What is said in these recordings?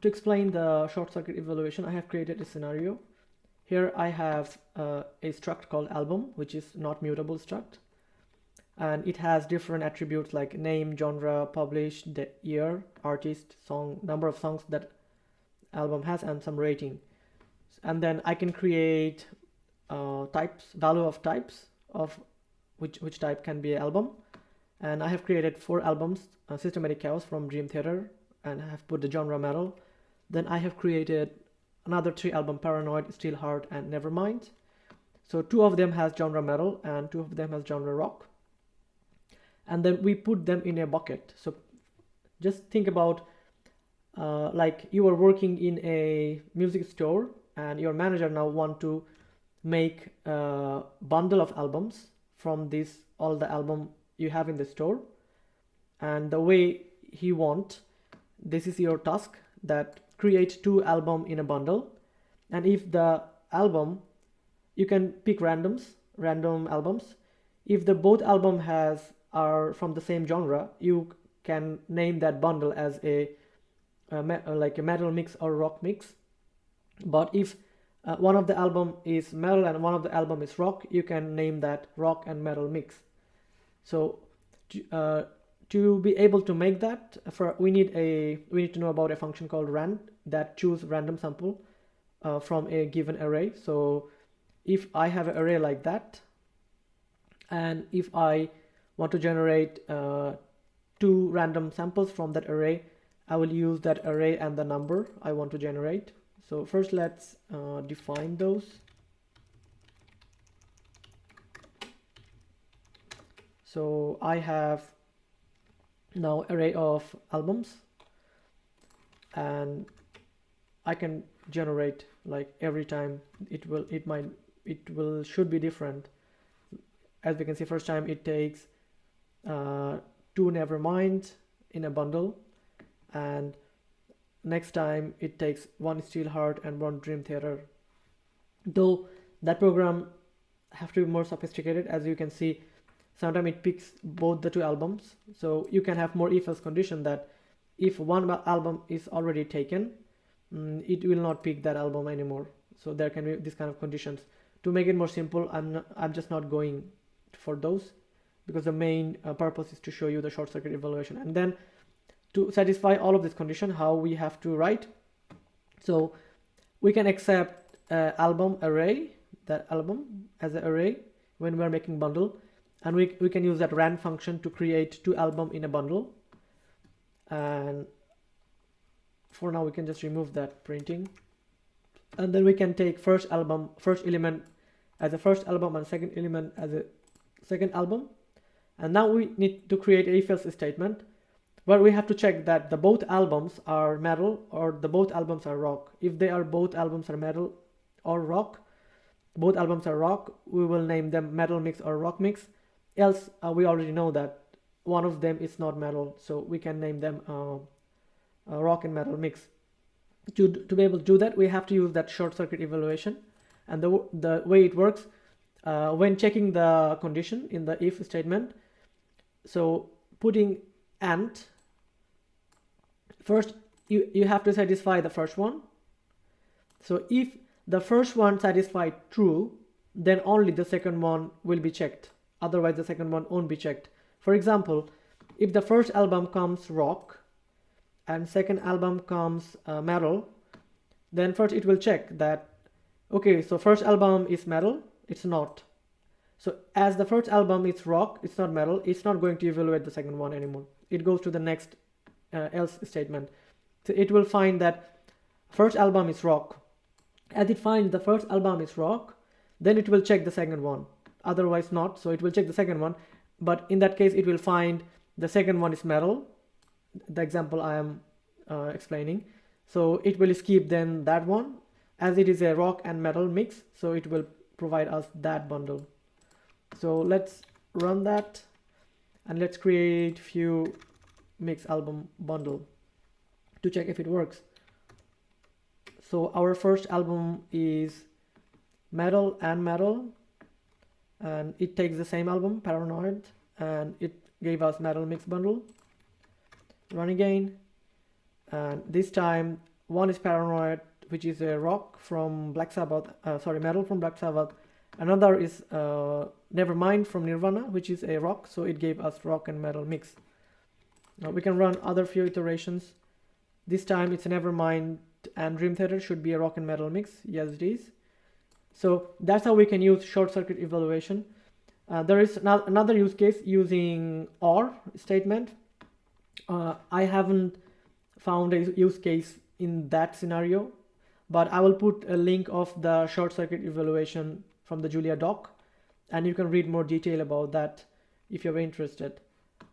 to explain the short circuit evaluation, I have created a scenario. Here I have a struct called album, which is not mutable struct, and it has different attributes like name, genre, published, the year, artist, song, number of songs that album has, and some rating. And then I can create types, value of types of which type can be an album. And I have created 4 albums, Systematic Chaos from Dream Theater, and I have put the genre metal. Then I have created another 3 album, Paranoid, Steelheart, and Nevermind. So 2 of them has genre metal and 2 of them has genre rock. And then we put them in a bucket. So just think about like you are working in a music store and your manager now want to make a bundle of albums from all the album you have in the store, and the way he want, this is your task, that create 2 album in a bundle. And if the album, you can pick random albums. If the both album are from the same genre, you can name that bundle as like a metal mix or rock mix. But if one of the album is metal and one of the album is rock, you can name that rock and metal mix. So to be able to make that, we need to know about a function called rand that choose random sample from a given array. So if I have an array like that, and if I want to generate 2 random samples from that array, I will use that array and the number I want to generate. So first let's define those. So I have now array of albums, and I can generate like every time should be different. As we can see, first time it takes 2 Nevermind in a bundle, and next time it takes 1 Steelheart and 1 Dream Theater. Though that program have to be more sophisticated, as you can see, sometimes it picks both the 2 albums. So you can have more if-else condition that if one album is already taken, it will not pick that album anymore. So there can be this kind of conditions. To make it more simple, I'm just not going for those, because the main purpose is to show you the short circuit evaluation. And then to satisfy all of this condition, how we have to write. So we can accept album array, that album as an array when we are making bundle, and we can use that rand function to create 2 album in a bundle. And for now we can just remove that printing, and then we can take first element as a first album and second element as a second album. And now we need to create a if-else statement where we have to check that the both albums are metal or the both albums are rock. If they are both albums are metal or rock, both albums are rock, we will name them metal mix or rock mix. Else we already know that one of them is not metal, so we can name them rock and metal mix. To be able to do that, we have to use that short circuit evaluation. And the way it works, when checking the condition in the if statement, so putting and first you have to satisfy the first one. So if the first one satisfied true, then only the second one will be checked, otherwise the second one won't be checked. For example, if the first album comes rock and second album comes metal, then first it will check that, okay, so first album is metal, it's not. So as the first album is rock, it's not metal, it's not going to evaluate the second one anymore. It goes to the next else statement. So it will find that first album is rock. As it finds the first album is rock, then it will check the second one, otherwise not. So it will check the second one, but in that case it will find the second one is metal, the example I am explaining. So it will skip then that one, as it is a rock and metal mix, so it will provide us that bundle. So let's run that and let's create few mix album bundle to check if it works. So our first album is metal, and it takes the same album, Paranoid, and it gave us metal mix bundle. Run again, and this time One is Paranoid, which is a rock from Black Sabbath, metal from Black Sabbath. Another is Nevermind from Nirvana, which is a rock, so it gave us rock and metal mix. Now we can run other few iterations. This time it's Nevermind and Dream Theater should be a rock and metal mix. Yes, it is. So that's how we can use short circuit evaluation. There is another use case using OR statement. I haven't found a use case in that scenario, but I will put a link of the short circuit evaluation from the Julia doc, and you can read more detail about that if you're interested.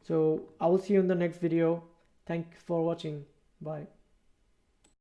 So I will see you in the next video. Thanks for watching. Bye.